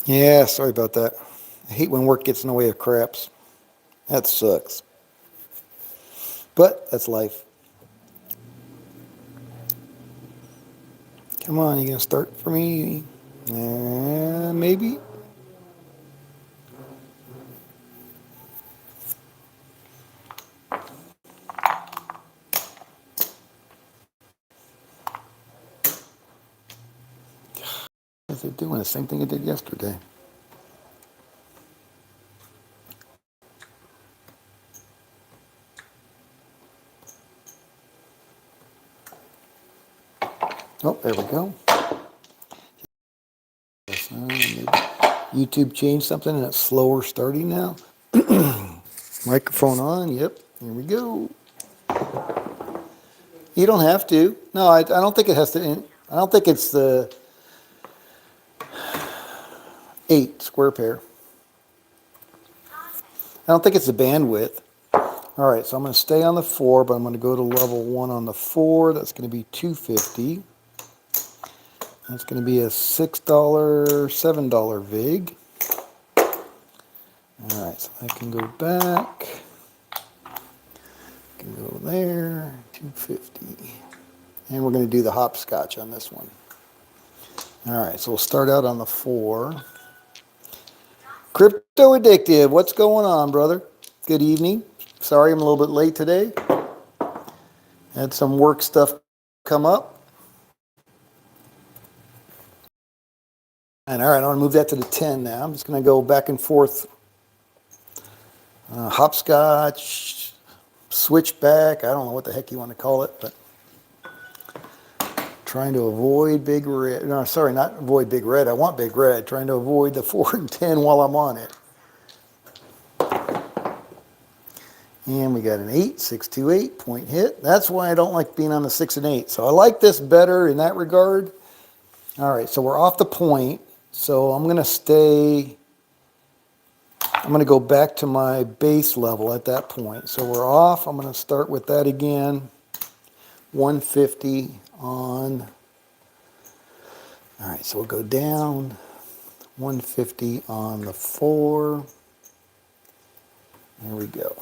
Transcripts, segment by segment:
Yeah, sorry about that. I hate when work gets in the way of craps. That sucks. But that's life. Come on, you gonna start for me? Maybe. What's it doing? The same thing it did yesterday. Oh, there we go. Maybe YouTube changed something and it's slower starting now. Microphone on. Yep. Here we go. You don't have to. No, I don't think it has to. I don't think it's the 8 square pair. I don't think it's the bandwidth. All right, so I'm going to stay on the 4, but I'm going to go to level 1 on the 4. That's going to be 250. That's going to be a $6, $7 vig. All right, so I can go back. Can go there, 250. And we're going to do the hopscotch on this one. All right, so we'll start out on the 4. Crypto Addictive, what's going on, brother? Good evening. Sorry I'm a little bit late today. Had some work stuff come up. And all right, I want to move that to the 10 now. I'm just going to go back and forth. Hopscotch, switchback, I don't know what the heck you want to call it, but trying to avoid big red. No, sorry, not avoid big red. I want big red. Trying to avoid the 4 and 10 while I'm on it. And we got an 8, 628, point hit. That's why I don't like being on the 6 and 8. So I like this better in that regard. All right, so we're off the point. So I'm going to stay, I'm going to go back to my base level at that point. So we're off. I'm going to start with that again. 150 on. All right, so we'll go down. 150 on the 4. There we go.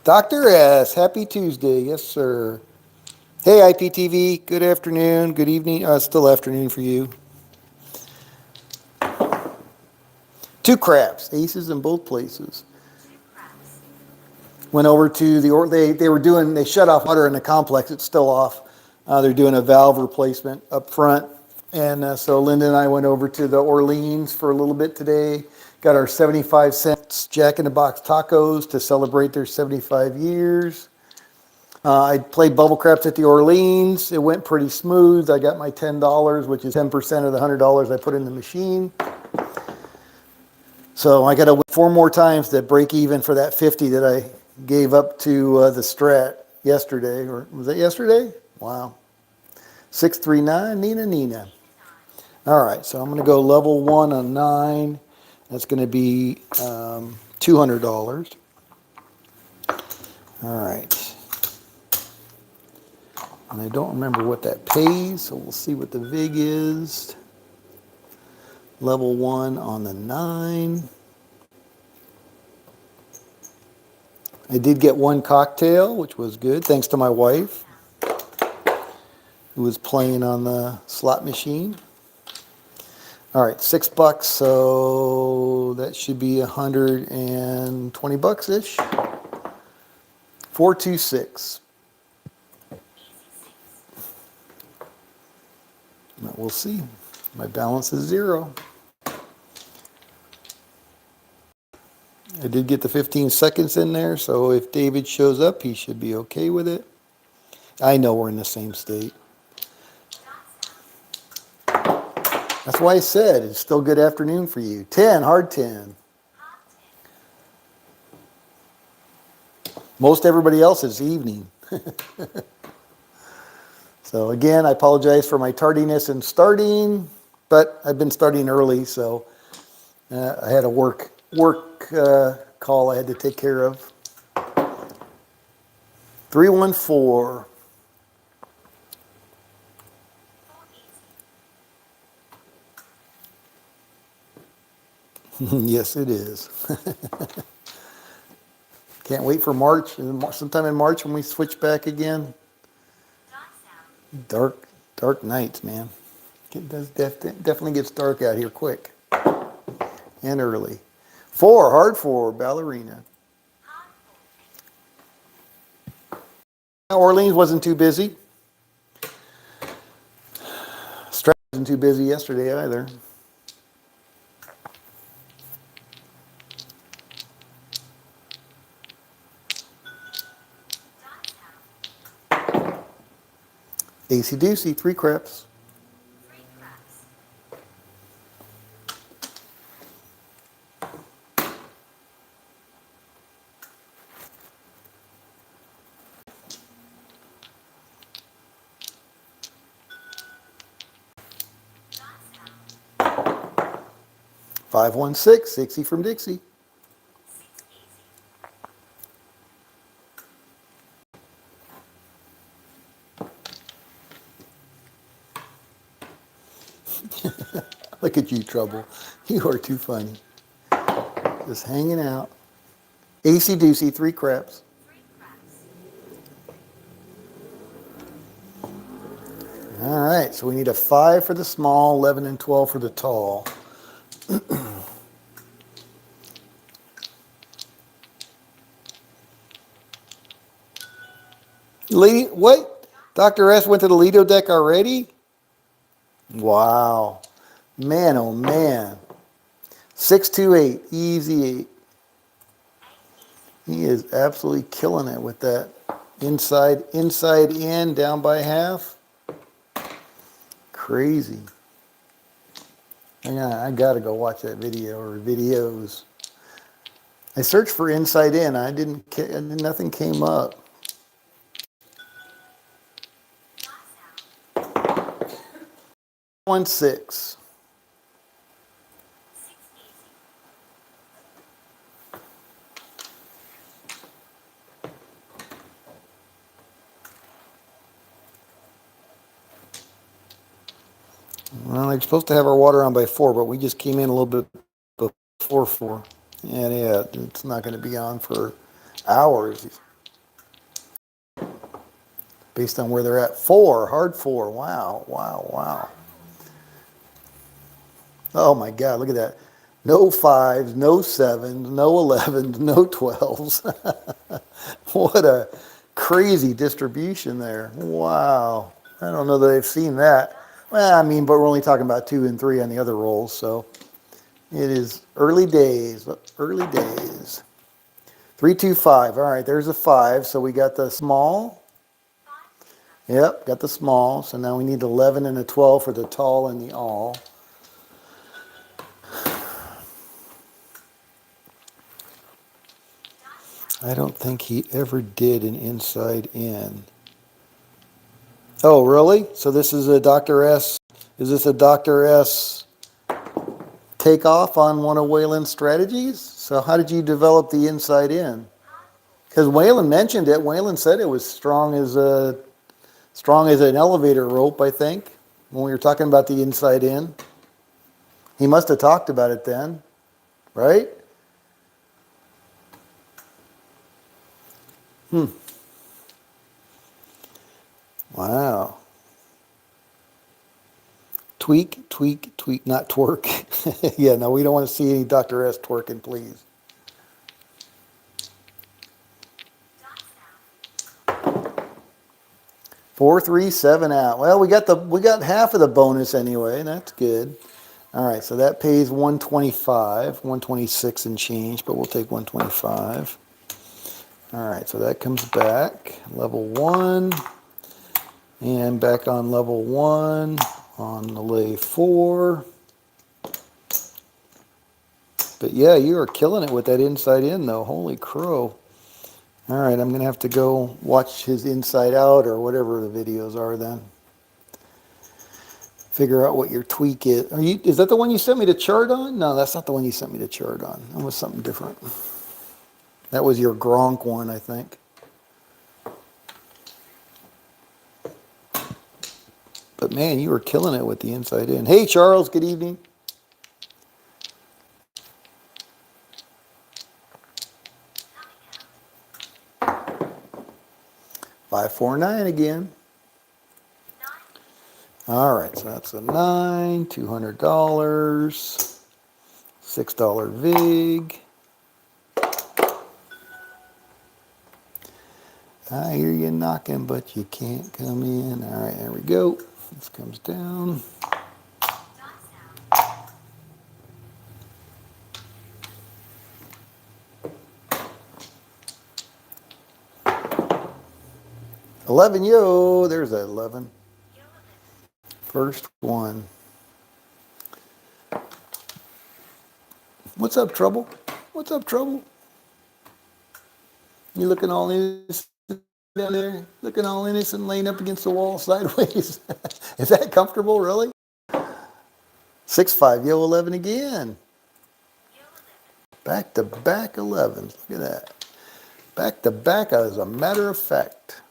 Dr. S, happy Tuesday. Yes, sir. Hey, IPTV, good afternoon, good evening. Still afternoon for you. 2 craps, aces in both places. Went over to the, they were doing, they shut off water in the complex. It's still off. They're doing a valve replacement up front. And so Linda and I went over to the Orleans for a little bit today. Got our 75-cent Jack in the Box tacos to celebrate their 75 years. I played bubble craps at the Orleans. It went pretty smooth. I got my $10, which is 10% of the $100 I put in the machine. So I got to win 4 more times to break even for that 50 that I gave up to the Strat yesterday. Or was that yesterday? Wow. 639, Nina. All right, so I'm going to go level 1 on 9. That's going to be $200. All right. And I don't remember what that pays, so we'll see what the VIG is. Level 1 on the 9. I did get 1 cocktail, which was good, thanks to my wife, who was playing on the slot machine. All right, $6, so that should be $120-ish. 426. We'll see. My balance is 0. I did get the 15 seconds in there, so if David shows up, he should be okay with it. I know we're in the same state. That's why I said it's still good afternoon for you. 10, hard 10. Most everybody else is evening. So again, I apologize for my tardiness in starting, but I've been starting early, so I had a work call I had to take care of. 314. Yes, it is. Can't wait for March. Sometime in March when we switch back again. Dark, dark nights, man. It does definitely gets dark out here quick and early. Four, hard four, ballerina. Orleans wasn't too busy. Stratton wasn't too busy yesterday either. AC Deucey, three craps. Five, one, six, 60 from Dixie. Look at you, Trouble. You are too funny. Just hanging out. AC Deucey, three craps. All right, so we need a 5 for the small, 11 and 12 for the tall. What? Dr. S went to the Lido deck already? Wow. Man, oh man. 628, easy 8. He is absolutely killing it with that inside in, down by half. Crazy. I gotta go watch that video or videos. I searched for inside in. Nothing came up. One six. Well, they're supposed to have our water on by 4, but we just came in a little bit before 4. And yeah, it's not going to be on for hours. Based on where they're at. 4, hard 4. Wow, wow, wow. Oh my God, look at that. No 5s, no 7s, no 11s, no 12s. What a crazy distribution there. Wow. I don't know that I've seen that. Well, I mean, but we're only talking about 2 and 3 on the other rolls, so it is early days, early days. 3, 2, 5. All right, there's a 5, so we got the small. Yep, got the small, so now we need 11 and a 12 for the tall and the all. I don't think he ever did an inside in. Oh, really? So this is a Dr. S. Is this a Dr. S takeoff on one of Waylon's strategies? So how did you develop the inside in? Because Waylon mentioned it. Waylon said it was strong as an elevator rope, I think, when we were talking about the inside in. He must have talked about it then, right? Wow. Tweak, tweak, tweak, not twerk. Yeah, no, we don't want to see any Dr. S twerking, please. Four, three, 7 out. Well, we got half of the bonus anyway. That's good. All right, so that pays 125, 126 and change, but we'll take 125. All right, so that comes back level 1, and back on level 1 on the lay 4. But yeah, you are killing it with that inside in, though. Holy crow. All right, I'm going to have to go watch his inside out or whatever the videos are then. Figure out what your tweak is. Is that the one you sent me the chart on? No, that's not the one you sent me the chart on. That was something different. That was your Gronk one, I think. But man, you were killing it with the inside in. Hey, Charles, good evening. 549 again. All right, so that's a 9, $200, $6 VIG. I hear you knocking, but you can't come in. All right, there we go. This comes down. $11, yo, there's that 11. First one. What's up, Trouble? What's up, Trouble? You looking all innocent down there? Looking all innocent, laying up against the wall sideways? Is that comfortable, really? 6-5, yo, 11 again. Back to back 11s. Look at that. Back to back as a matter of fact.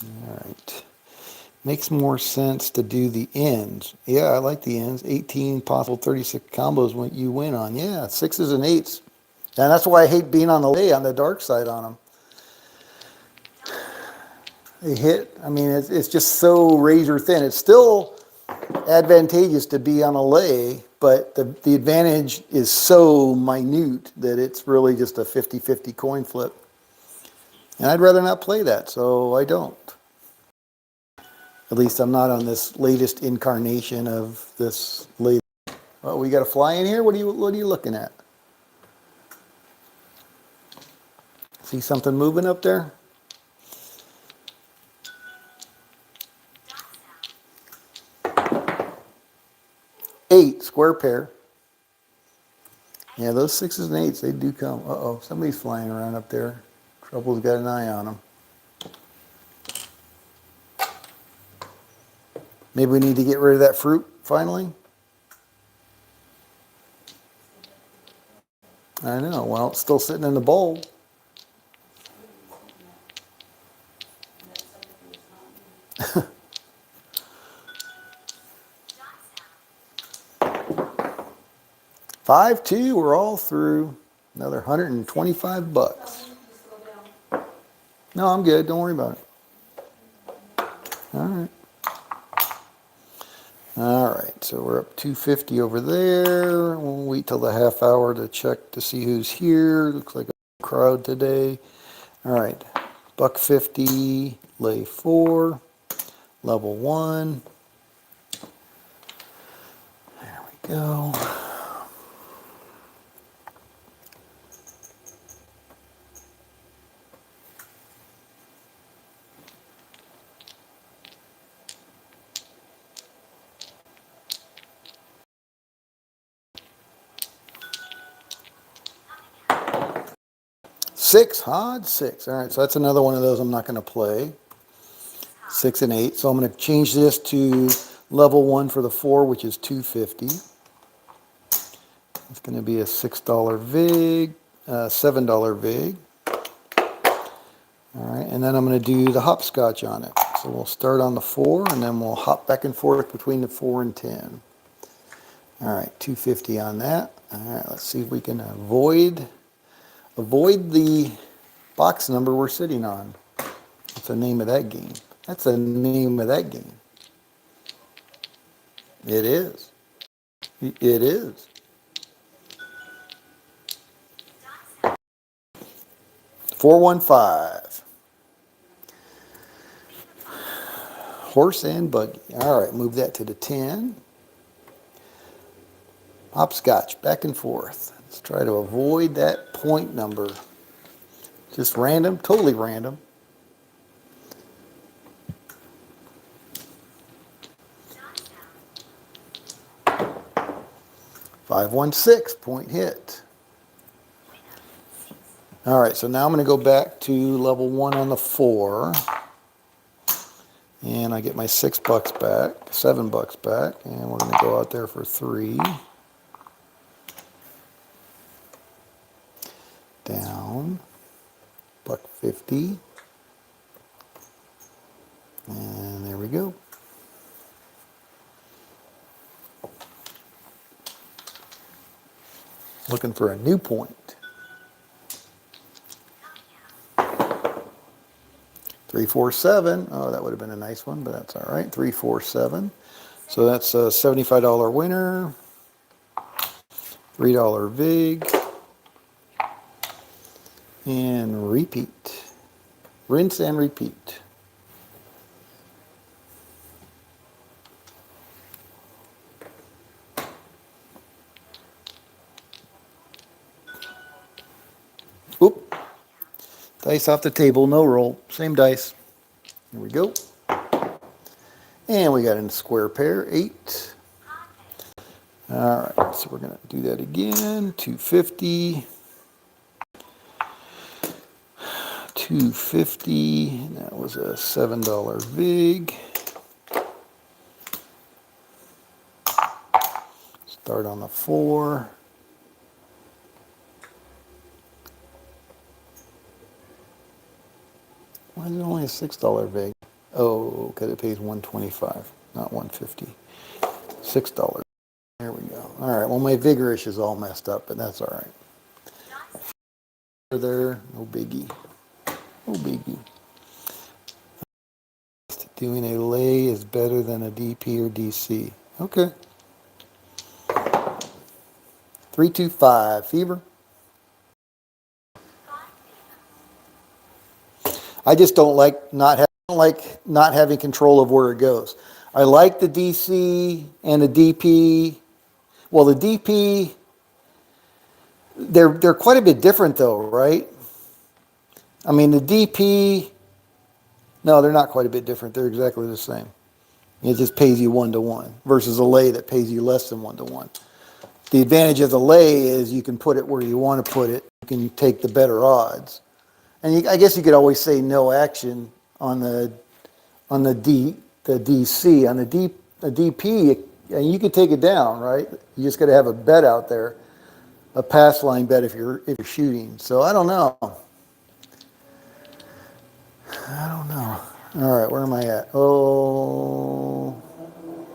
All right. Makes more sense to do the ends. Yeah, I like the ends. 18 possible 36 combos when you win on. Yeah, 6s and 8s. And that's why I hate being on the lay on the dark side on them. They hit, I mean, it's just so razor thin. It's still advantageous to be on a lay, but the advantage is so minute that it's really just a 50-50 coin flip. And I'd rather not play that, so I don't. At least I'm not on this latest incarnation of this latest. Oh, we got a fly in here? What are you looking at? See something moving up there? Eight, square pair. Yeah, those 6s and 8s, they do come. Uh-oh, somebody's flying around up there. Trouble's got an eye on them. Maybe we need to get rid of that fruit, finally? I know, well, it's still sitting in the bowl. $5-2, we're all through. Another 125 bucks. No, I'm good. Don't worry about it. All right. All right, so we're up 250 over there. We'll wait till the half hour to check to see who's here. Looks like a crowd today. All right, $1.50, lay 4, level 1. There we go. Six, odd 6. All right, so that's another one of those I'm not going to play. 6 and 8. So I'm going to change this to level 1 for the 4, which is 250. It's going to be a $6 VIG, $7 VIG. All right, and then I'm going to do the hopscotch on it. So we'll start on the 4, and then we'll hop back and forth between the 4 and 10. All right, 250 on that. All right, let's see if we can avoid the box number we're sitting on. What's the name of that game? That's the name of that game. It is. It is. $415. Horse and buggy. All right, move that to the 10. Hopscotch, back and forth. Let's try to avoid that point number. Just random, totally random. $516, point hit. All right, so now I'm going to go back to level 1 on the 4. And I get my $6 back, $7 back. And we're going to go out there for 3. Down. $1.50. And there we go. Looking for a new point. 347. Oh, that would have been a nice one, but that's all right. 347. So that's a $75 winner. $3 vig. And repeat. Rinse and repeat. Oop. Dice off the table, no roll. Same dice. Here we go. And we got a square pair, 8. All right, so we're going to do that again. 250. 250. That was a $7 vig. Start on the 4. Why is it only a $6 vig? Oh, because it pays $125, not $150. $6. There we go. All right. Well, my vigorish is all messed up, but that's all right. There, no biggie. No biggie. Doing a lay is better than a DP or DC. Okay. 325. Fever. I just don't like not having control of where it goes. I like the DC and the DP. Well, the DP, they're quite a bit different though, right? I mean, the DP, no, they're not quite a bit different. They're exactly the same. It just pays you 1-to-1 versus a lay that pays you less than 1-to-1. The advantage of the lay is you can put it where you want to put it. You can take the better odds. And I guess you could always say no action on the DC. On the DP, you could take it down, right? You just got to have a bet out there, a pass line bet if you're shooting. So I don't know. All right, where am I at? Oh,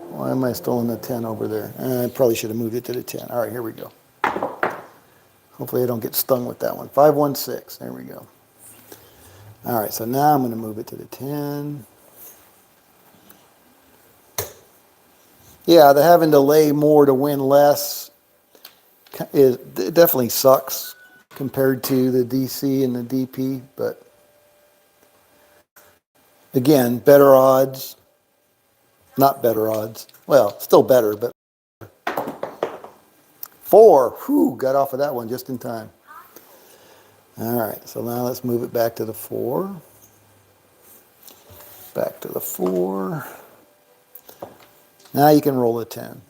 why am I still in the 10 over there? I probably should have moved it to the 10. All right, here we go. Hopefully I don't get stung with that one. 516. There we go. All right, so now I'm going to move it to the 10. Yeah, the having to lay more to win less it definitely sucks compared to the DC and the DP, but again, better odds. Not better odds. Well, still better, but 4. Whew, got off of that one just in time. All right, so now let's move it back to the 4. Back to the 4. Now you can roll a 10.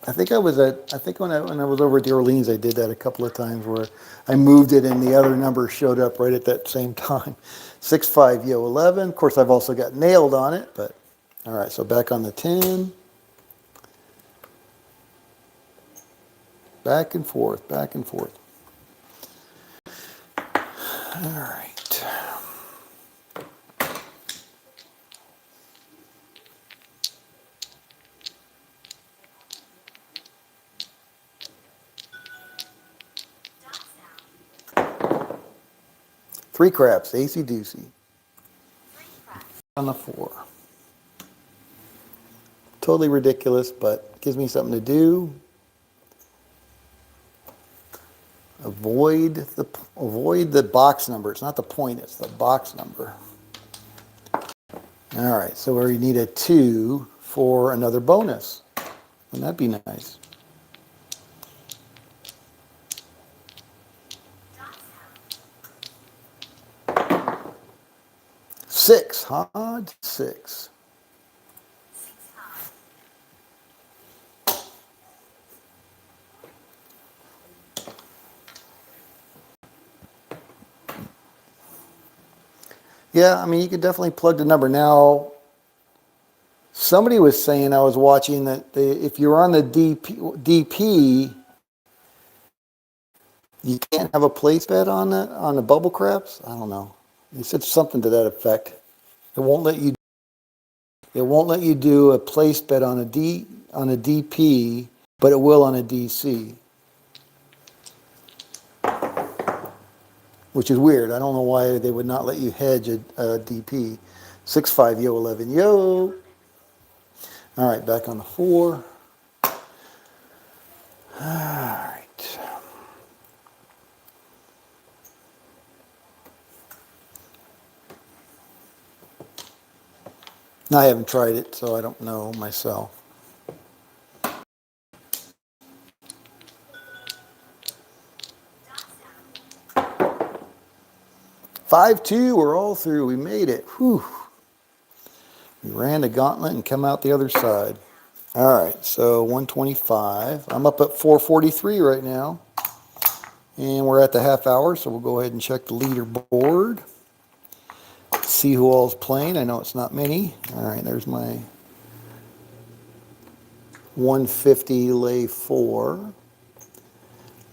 I think when I was over at the Orleans, I did that a couple of times where I moved it and the other number showed up right at that same time. 6-5, yo, 11. Of course, I've also got nailed on it, but all right, so back on the 10. Back and forth, back and forth. All right. Three craps, AC doozy. On the 4. Totally ridiculous, but gives me something to do. Avoid the box number. It's not the point, it's the box number. All right, so we need a 2 for another bonus. Wouldn't that be nice? Six, huh? 6. Yeah, I mean, you could definitely plug the number. Now, somebody was saying, I was watching, that if you're on the DP, you can't have a place bet on the bubble craps. I don't know. They said something to that effect. It won't let you do a place bet on on a DP, but it will on a DC, which is weird. I don't know why they would not let you hedge a DP. 6-5, yo, 11, yo. All right, back on the 4. All right. I haven't tried it, so I don't know myself. 5-2, we're all through. We made it. Whew. We ran the gauntlet and come out the other side. All right, so 125. I'm up at 443 right now. And we're at the half hour, so we'll go ahead and check the leaderboard. See who all's playing. I know it's not many. All right, there's my 150 lay 4.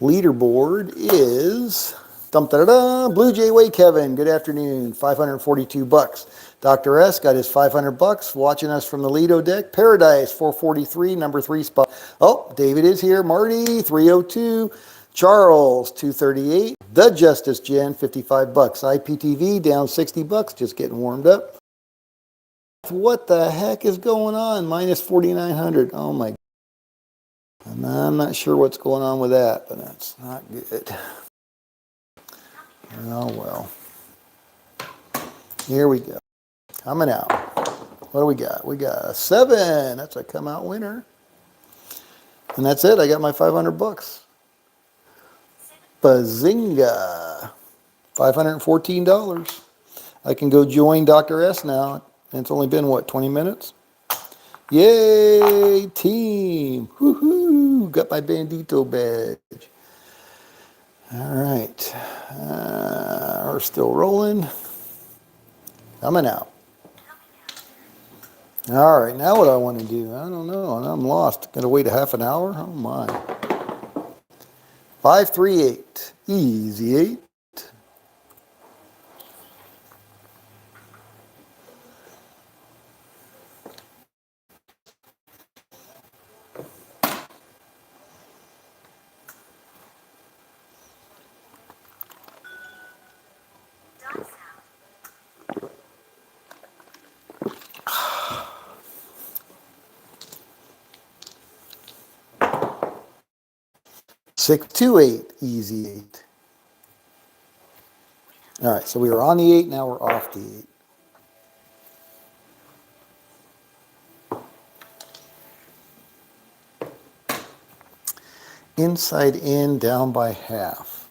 Leaderboard is Blue Jay Way Kevin. Good afternoon. 542 bucks. Dr. S got his 500 bucks watching us from the Lido deck. Paradise 443, number 3 spot. Oh, David is here. Marty 302. Charles 238. The Justice Jen 55 bucks. IPTV down 60 bucks, just getting warmed up. What the heck is going on? Minus 4,900. Oh my. And I'm not sure what's going on with that, but that's not good. Oh well. Here we go. Coming out. What do we got? We got a 7. That's a come out winner. And that's it. I got my 500 bucks. Bazinga. $514. I can go join Dr. S now. And it's only been, what, 20 minutes? Yay, team. Woohoo. Got my Bandito badge. All right. We're still rolling. Coming out. All right, now what do I want to do? I don't know. I'm lost. Got to wait a half an hour? Oh, my. 538. Easy 8. Six, 2, 8, easy 8. All right, so we were on the 8, now we're off the 8. Inside in, down by half.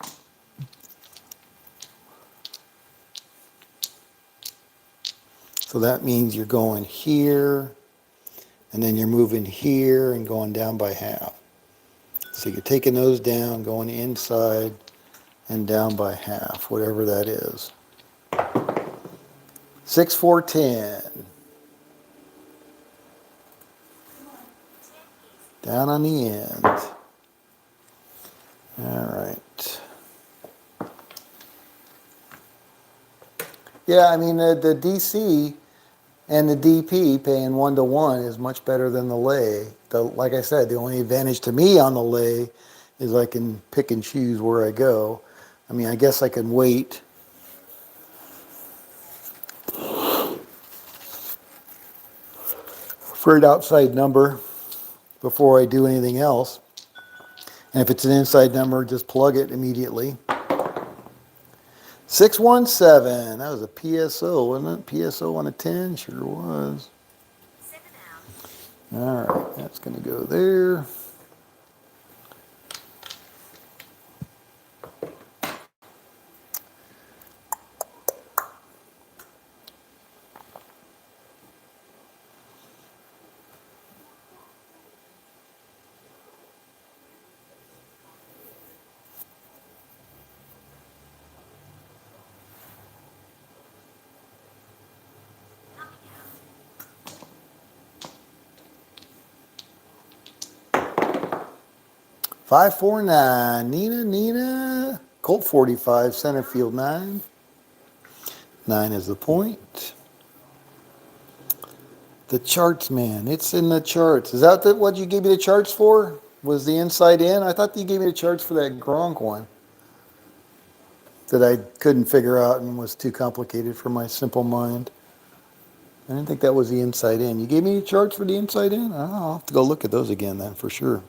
So that means you're going here, and then you're moving here and going down by half. So you're taking those down, going inside and down by half, whatever that is. 6, 4, 10. Down on the end. All right. Yeah, I mean, the DC and the DP paying 1-to-1 is much better than the lay. Like I said, the only advantage to me on the lay is I can pick and choose where I go. I mean, I guess I can wait for an outside number before I do anything else. And if it's an inside number, just plug it immediately. 617. That was a PSO, wasn't it? PSO on a 10? Sure was. All right, that's going to go there. Five, 4, 9. Nina. Colt 45, center field 9. 9 is the point. The charts, man. It's in the charts. Is that what you gave me the charts for? Was the inside in? I thought you gave me the charts for that Gronk one that I couldn't figure out and was too complicated for my simple mind. I didn't think that was the inside in. You gave me the charts for the inside in? I'll have to go look at those again then for sure.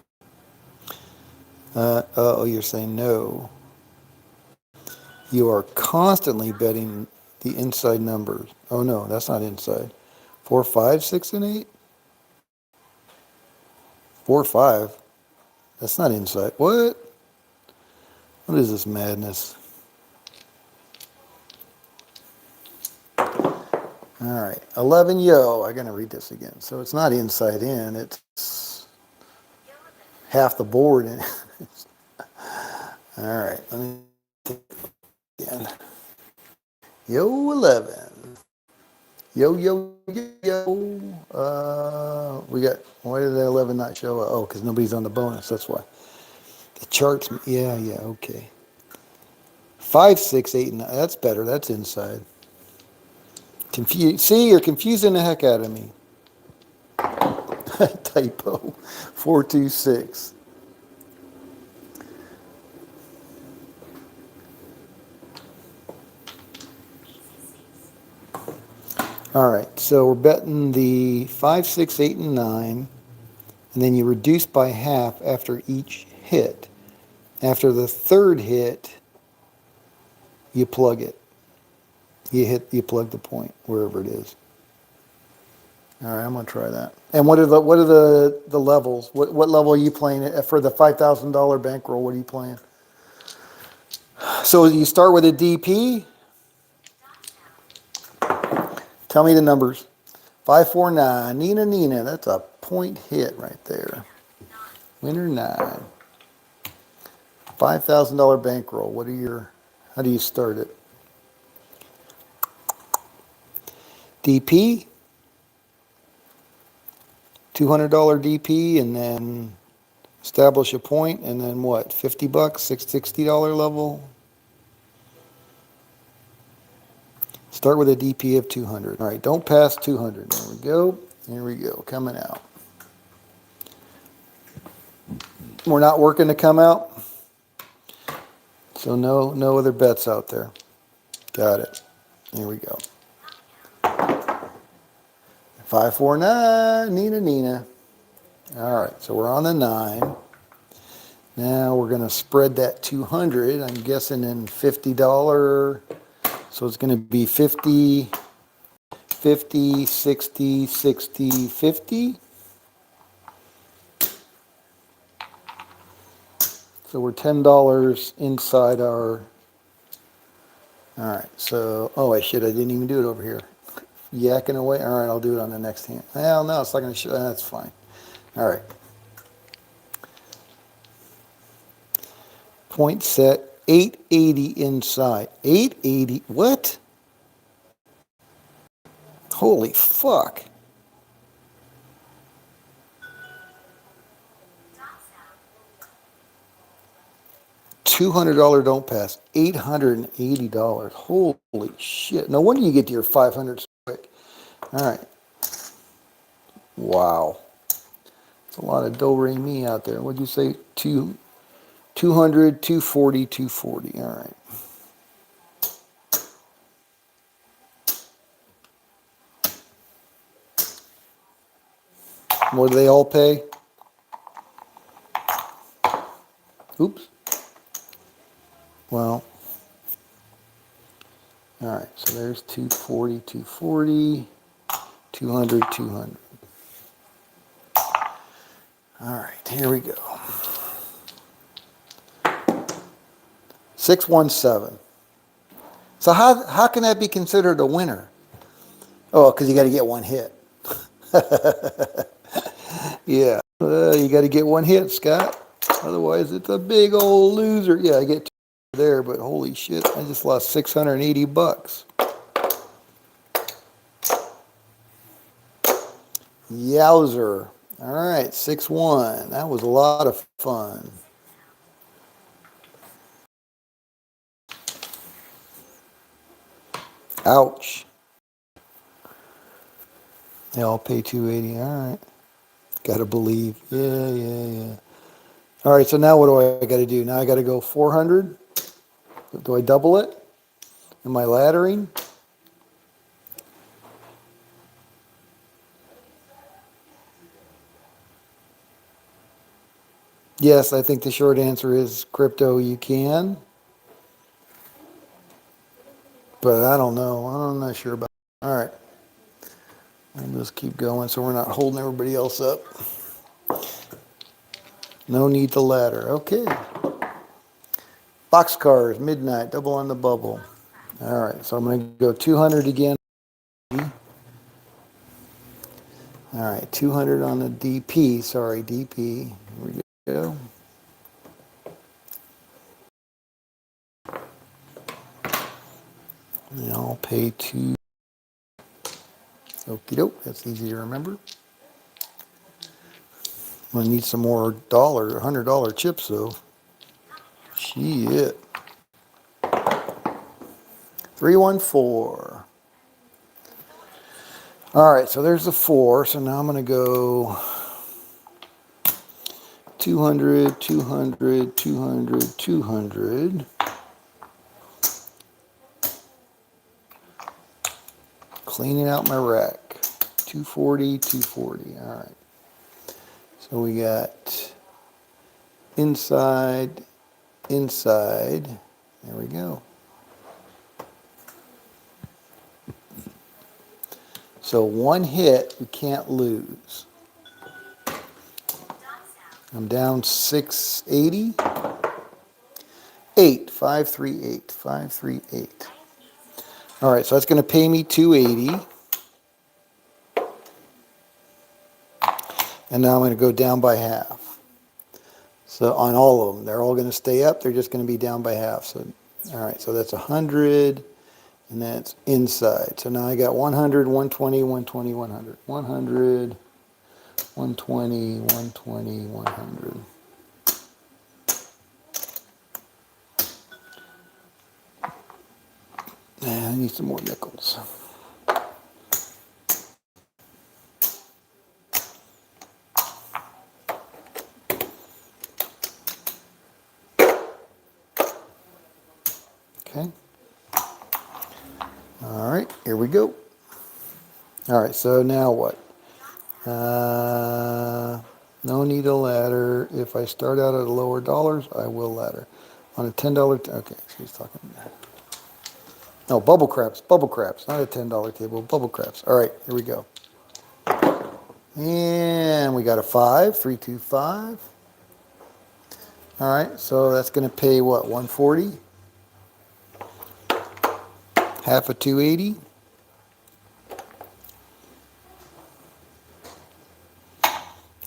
Oh, you're saying no. You are constantly betting the inside numbers. Oh no, that's not inside. 4, 5, 6, and 8? 4, 5. That's not inside. What? What is this madness? All right, 11 yo. I gotta read this again. So it's not inside in. It's half the board. All right, let me think again. Yo 11. Yo yo yo. We got. Why did the 11 not show up? Oh, because nobody's on the bonus. That's why. The charts. Yeah. Okay. 5, 6, 8, 9. That's better. That's inside. See, you're confusing the heck out of me. Typo. 4, 2, 6. All right, so we're betting the 5, 6, 8, and 9, and then you reduce by half after each hit. After the third hit, you plug it. You plug the point wherever it is. All right, I'm gonna try that. And what are the levels? What level are you playing at for the $5,000 bankroll? What are you playing? So you start with a DP. Tell me the numbers. 549. Nina. That's a point hit right there. Winner 9. $5,000 bankroll. How do you start it? DP, $200 DP, and then establish a point, and then what? $50, $60 level. Start with a DP of 200. All right, don't pass 200. There we go. Here we go. Coming out. We're not working to come out, so no other bets out there. Got it. Here we go. 549. Nina. All right, so we're on the 9. Now we're going to spread that 200. I'm guessing in $50. So it's going to be 50, 50, 60, 60, 50. So we're $10 inside our. All right, so, oh, I didn't even do it over here. Yakking away. All right, I'll do it on the next hand. Well, no, it's not going to show. That's fine. All right. Point set, 880 inside. 880, what? Holy fuck. $200 don't pass. $880. Holy shit. No wonder you get to your 500 so quick. All right. Wow. It's a lot of do-re-mi out there. What'd you say? 200, 240, 240. All right. What do they all pay? Oops. Well, all right. So there's 240, 240, 200, 200. All right, here we go. 617. So how can that be considered a winner? Oh, because you got to get one hit. Yeah, you got to get one hit, Scott. Otherwise, it's a big old loser. Yeah, I get two there, but holy shit, I just lost $680. Yowzer. All right, 6-1. That was a lot of fun. Ouch. Yeah, I'll pay 280. All right. Gotta believe. Yeah. All right, so now what do I gotta do? Now I gotta go 400. Do I double it? Am I laddering? Yes, I think the short answer is crypto, you can. But I don't know. I'm not sure about it. All right. I'll just keep going so we're not holding everybody else up. No need to ladder. Okay. Boxcars, midnight, double on the bubble. All right, so I'm going to go 200 again. All right, 200 on the DP. Sorry, DP. Here we go. And I'll pay two. Okie doke. That's easy to remember. I'm going to need some more $100 chips, though. Shit. 314. All right, so there's the 4. So now I'm going to go 200, 200, 200, 200. Cleaning out my rack. 240, 240. All right. So we got inside. There we go. So one hit, we can't lose. I'm down 680. 538, 538. All right, so that's going to pay me 280. And now I'm going to go down by half. So on all of them, they're all going to stay up. They're just going to be down by half. So, all right, so that's 100, and that's inside. So now I got 100, 120, 120, 100. 100, 120, 120, 100. And I need some more nickels. Okay. All right, here we go. All right, so now what? No need a ladder. If I start out at lower dollars, I will ladder. On a $10, okay, she's talking. No, bubble craps, not a $10 table, bubble craps. All right, here we go. And we got a 5, 325. All right, so that's going to pay what, 140? Half of 280.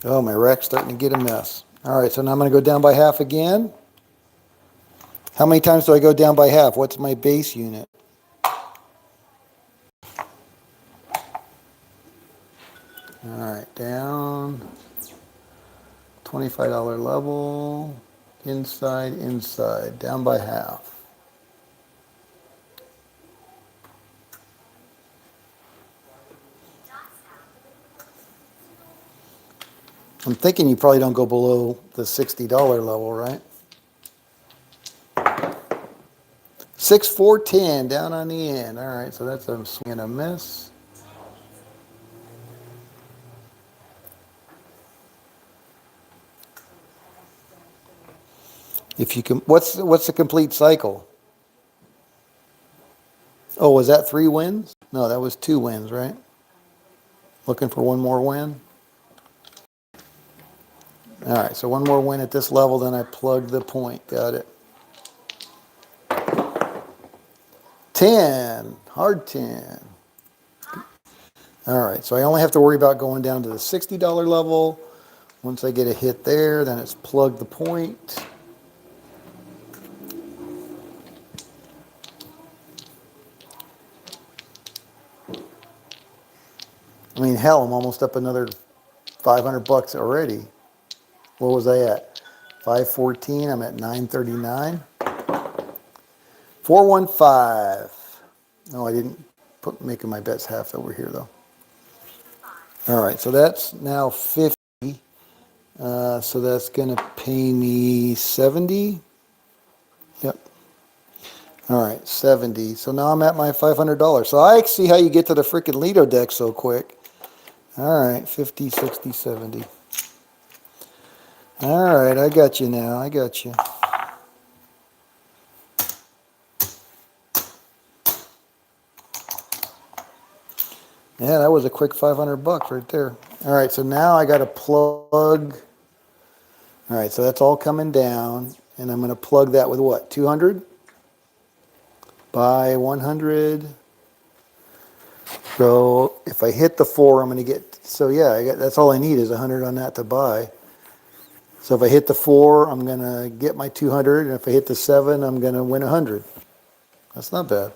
Oh, my rack's starting to get a mess. All right, so now I'm going to go down by half again. How many times do I go down by half? What's my base unit? All right, down. $25 level. Inside, down by half. I'm thinking you probably don't go below the $60 level, right? 6,410 down on the end. All right, so that's a swing and a miss. If you can, what's the complete cycle? Oh, was that 3 wins? No, that was 2 wins, right? Looking for one more win. All right, so one more win at this level, then I plug the point. Got it. 10, hard 10. All right, so I only have to worry about going down to the $60 level. Once I get a hit there, then it's plug the point. I mean, hell, I'm almost up another 500 bucks already. What was I at? 514, I'm at 939. 415. No, I didn't put making my bets half over here though. All right, so that's now 50. So that's going to pay me 70. Yep. All right, 70. So now I'm at my $500. So I see how you get to the freaking Lido deck so quick. All right, 50, 60, 70. All right, I got you now. I got you. Yeah, that was a quick 500 bucks right there. All right, so now I got to plug. All right, so that's all coming down, and I'm going to plug that with what? 200 by 100. So if I hit the 4, I'm going to get. So yeah, that's all I need is 100 on that to buy. So if I hit the 4, I'm going to get my 200, and if I hit the 7, I'm going to win 100. That's not bad.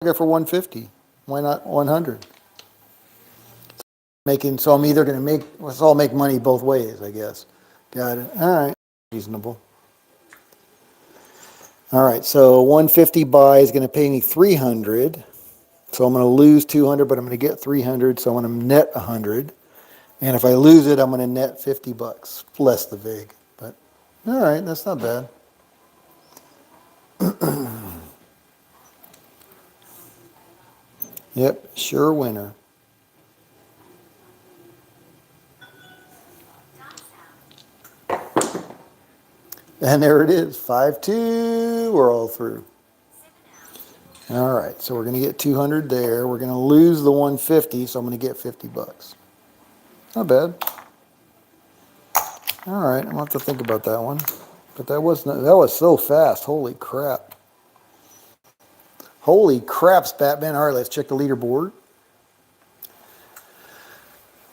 I got for 150. Why not 100? So I'm either going to let's all make money both ways, I guess. Got it. All right. Reasonable. All right. So 150 buy is going to pay me 300. So I'm going to lose 200, but I'm going to get 300. So I'm going to net 100. And if I lose it, I'm going to net 50 bucks, less the VIG. But all right, that's not bad. Yep, sure winner. And there it is, 5-2, we're all through. All right, so we're going to get 200 there. We're going to lose the 150, so I'm going to get 50 bucks. Not bad. All right, I'm going to have to think about that one. But that was so fast. Holy crap. Holy craps, Batman. All right, let's check the leaderboard.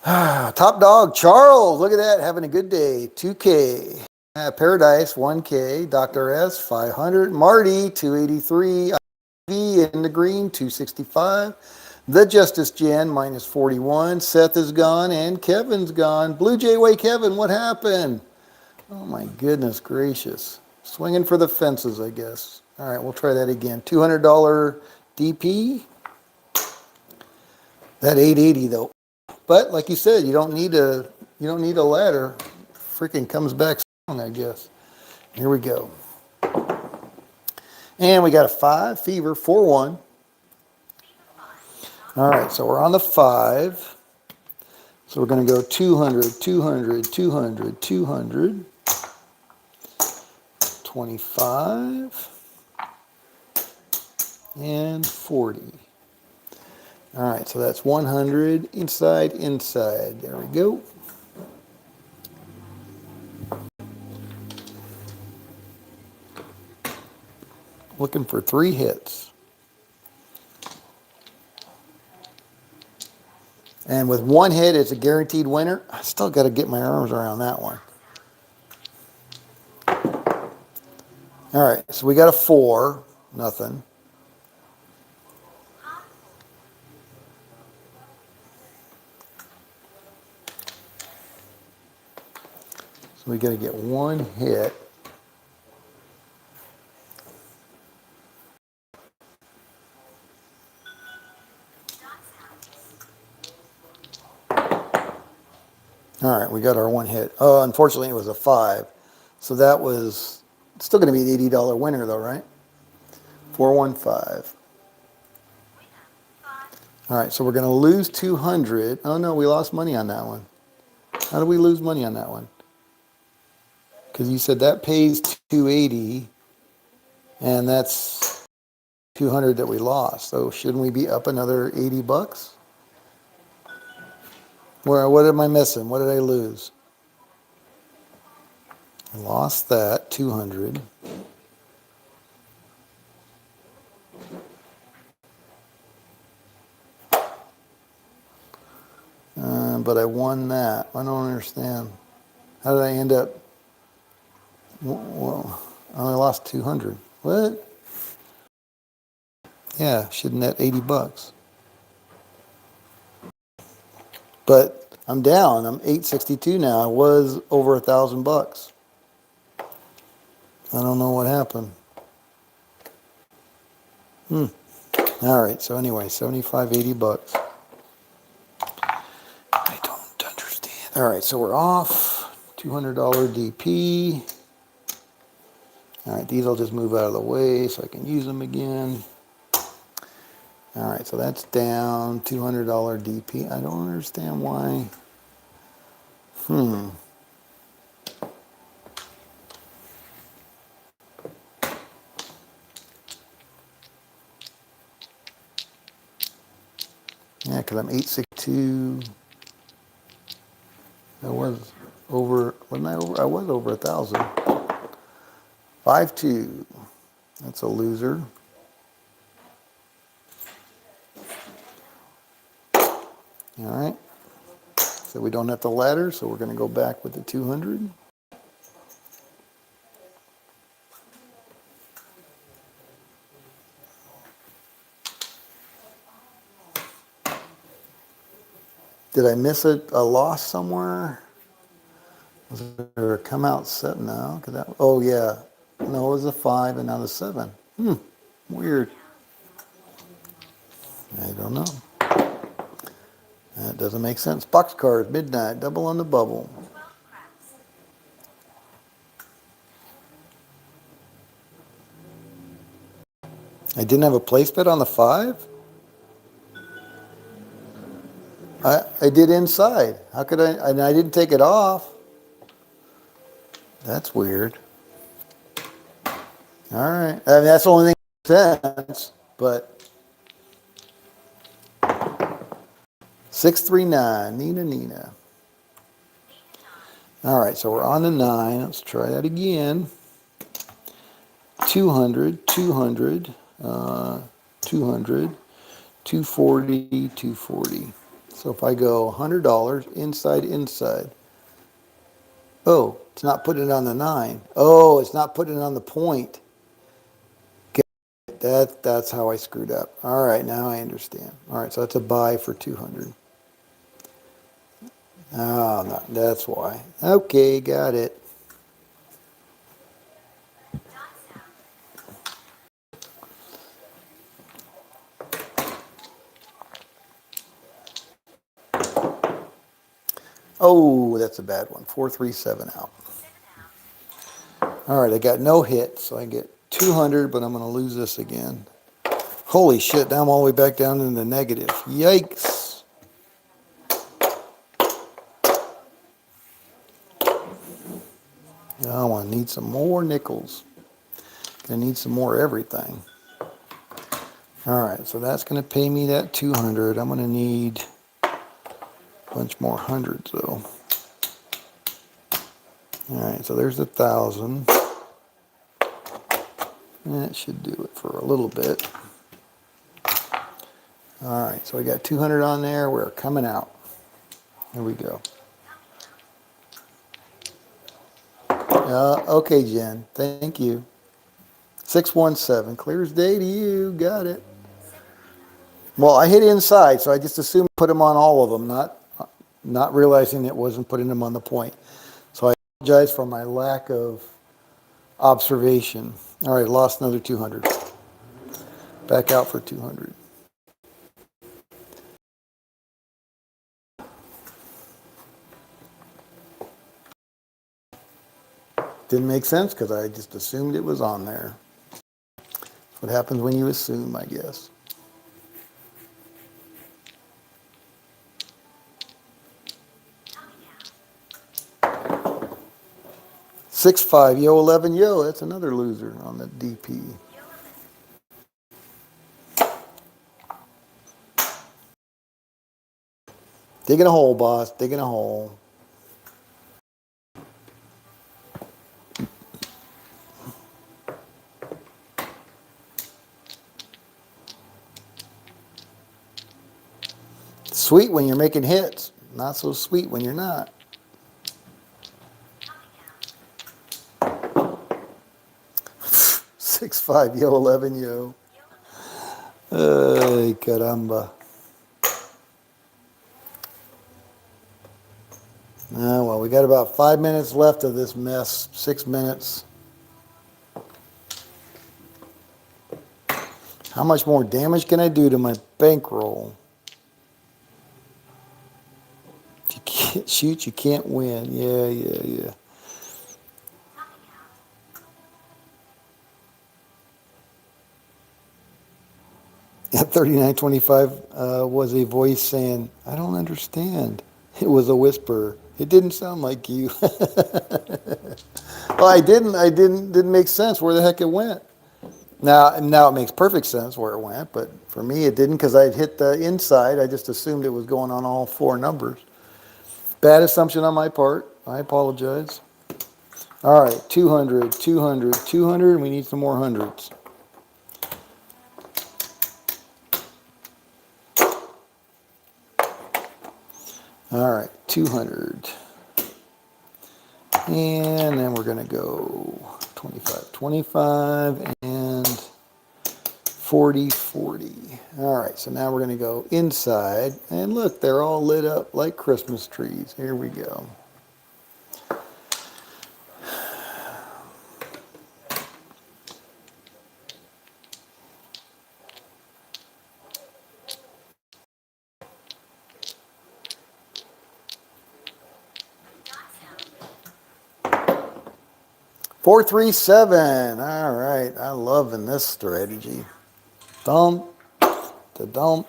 Top dog, Charles. Look at that, having a good day. 2K. Paradise, 1K. Dr. S, 500. Marty, 283. V in the green, 265. The Justice Jen, minus 41. Seth is gone, and Kevin's gone. Blue Jay Way Kevin, what happened? Oh, my goodness gracious. Swinging for the fences, I guess. All right, we'll try that again. $200 DP. That 880 though. But like you said, you don't need a ladder. Freaking comes back strong, I guess. Here we go. And we got a 5 fever 4-1. All right, so we're on the 5. So we're going to go 200, 200, 200, 200, 25, and 40. All right, so that's 100 inside. There we go. Looking for 3 hits. And with 1 hit, it's a guaranteed winner. I still got to get my arms around that one. All right, so we got a 4, nothing. So we got to get 1 hit. All right, we got our 1 hit. Oh, unfortunately, it was a 5. So that was still going to be an $80 winner, though, right? 415. All right, so we're going to lose 200. Oh, no, we lost money on that one. How do we lose money on that one? Because you said that pays 280, and that's 200 that we lost. So shouldn't we be up another 80 bucks? What am I missing? What did I lose? I lost that, 200. But I won that. I don't understand. How did I end up? Well, I only lost 200. What? Yeah, should net 80 bucks. But I'm down. I'm 862 now. I was over $1,000. I don't know what happened. All right. So anyway, 75, 80 bucks. All right, so we're off. $200 DP. All right, these I'll just move out of the way so I can use them again. All right, so that's down. $200 DP. I don't understand why. Yeah, because I'm 862. I was over, wasn't I over? I was over 1,000. 5-2. That's a loser. All right. So we don't have the ladder, so we're going to go back with the 200. Did I miss a loss somewhere? Was there a come out set? No, cause that, oh yeah. No, it was a 5 and now the 7. Weird. I don't know. That doesn't make sense. Boxcars, midnight, double on the bubble. I didn't have a place bet on the 5? I did inside. How could I? And I didn't take it off. That's weird. All right. I mean, that's the only thing that makes sense. But 639, Nina. All right, so we're on the 9. Let's try that again. 200, 200, 200, 240, 240. So if I go $100 inside. Oh, it's not putting it on the 9. Oh, it's not putting it on the point. That's how I screwed up. All right, now I understand. All right, so that's a buy for 200. Oh, no, that's why. Okay, got it. Oh, that's a bad one. 437 out. All right, I got no hit, so I get 200, but I'm going to lose this again. Holy shit, now I'm all the way back down in the negative. Yikes. Oh, I need some more nickels. I need some more everything. All right, so that's going to pay me that 200. I'm going to need a bunch more hundreds, though. All right, so there's 1,000. That should do it for a little bit. All right, so we got 200 on there. We're coming out. Here we go. Okay, Jen. Thank you. 617. Clear as day to you. Got it. Well, I hit inside, so I just assumed put them on all of them, not realizing it wasn't putting them on the point. So I apologize for my lack of observation. All right, lost another 200. Back out for 200. Didn't make sense because I just assumed it was on there. That's what happens when you assume, I guess. Six five, yo 11, yo. That's another loser on the DP. Digging a hole, boss. Digging a hole. Sweet when you're making hits. Not so sweet when you're not. Six five, yo 11, yo. Ay, caramba. Oh, well, we got about 5 minutes left of this mess. 6 minutes. How much more damage can I do to my bankroll? You can't shoot, you can't win. Yeah. At 39.25 was a voice saying, "I don't understand." It was a whisper. It didn't sound like you. Well, didn't make sense where the heck it went. Now it makes perfect sense where it went, but for me it didn't because I'd hit the inside. I just assumed it was going on all four numbers. Bad assumption on my part. I apologize. All right, 200, 200, 200. We need some more hundreds. All right, 200. And then we're going to go 25, 25, and 40, 40. All right, so now we're going to go inside. And look, they're all lit up like Christmas trees. Here we go. Four, three, seven. All right, I'm loving this strategy. Dump, the dump,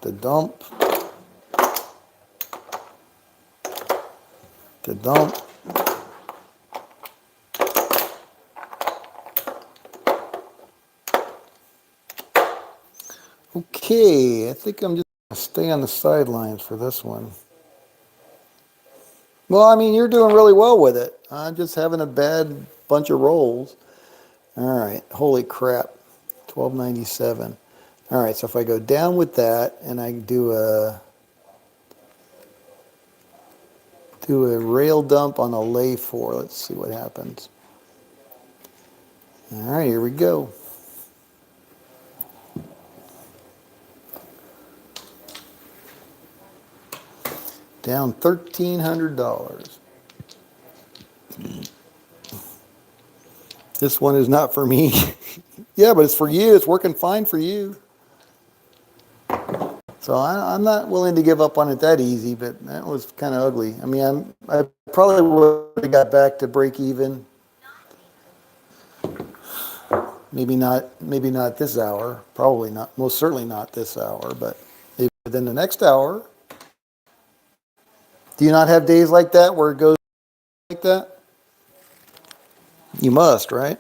the dump, the dump. Okay, I think I'm just going to stay on the sidelines for this one. Well, I mean, you're doing really well with it. I'm just having a bad bunch of rolls. All right, holy crap, 1297. All right, so if I go down with that and I do a rail dump on a lay 4, let's see what happens. All right, here we go. Down $1,300. This one is not for me. Yeah, but it's for you. It's working fine for you. So I'm not willing to give up on it that easy, but that was kind of ugly. I mean, I probably would have got back to break even. Maybe not this hour. Probably not. Most certainly not this hour, but maybe within the next hour. Do you not have days like that where it goes like that? You must, right?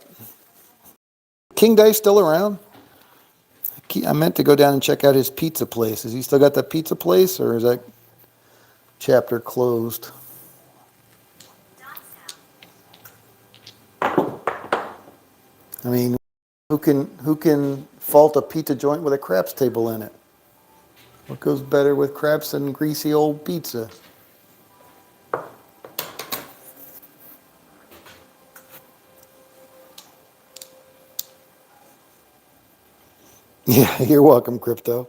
King Dice still around? I meant to go down and check out his pizza place. Has he still got that pizza place, or is that chapter closed? I mean, who can fault a pizza joint with a craps table in it? What goes better with craps than greasy old pizza? Yeah, you're welcome, Crypto.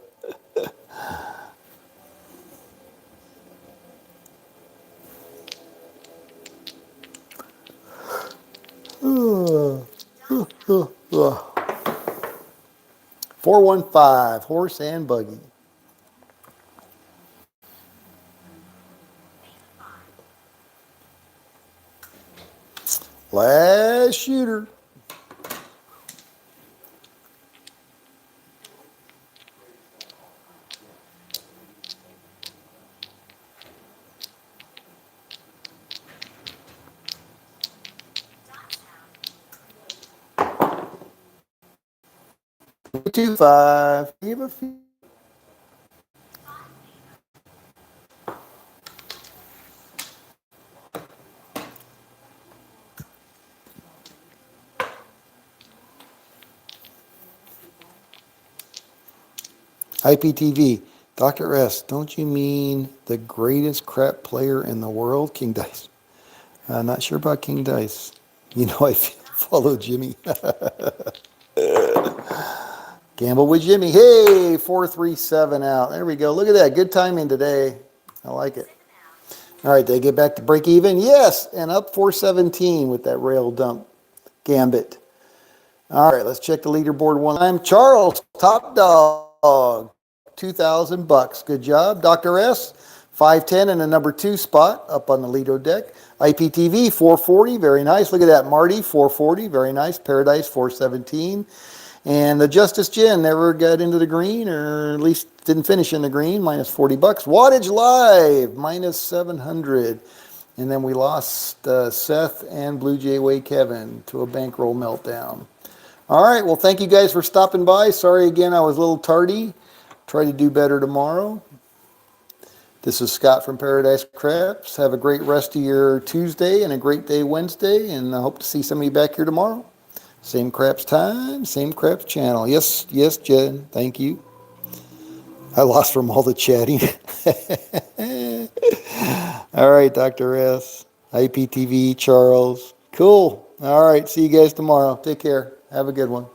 uh, 415, horse and buggy. Last shooter. Two five. Give a few. IPTV. Dr. S, don't you mean the greatest crap player in the world, King Dice? Not sure about King Dice. You know, I follow Jimmy. Gamble with Jimmy. Hey, 437 out. There we go. Look at that. Good timing today. I like it. All right, they get back to break even. Yes, and up 417 with that rail dump gambit. All right, let's check the leaderboard one time. Charles, top dog, $2,000. Good job. Dr. S, 510 in the number 2 spot up on the Lido deck. IPTV 440, very nice. Look at that, Marty 440, very nice. Paradise 417. And the Justice Gin never got into the green, or at least didn't finish in the green, minus 40 bucks. Wattage Live, minus 700. And then we lost Seth and Blue Jay Way Kevin to a bankroll meltdown. All right, well, thank you guys for stopping by. Sorry again, I was a little tardy. Try to do better tomorrow. This is Scott from Paradise Craps. Have a great rest of your Tuesday and a great day Wednesday, and I hope to see some of you back here tomorrow. Same craps time, same craps channel. Yes, yes, Jen, thank you. I lost from all the chatting. All right, Dr. S, IPTV, Charles. Cool. All right, see you guys tomorrow. Take care. Have a good one.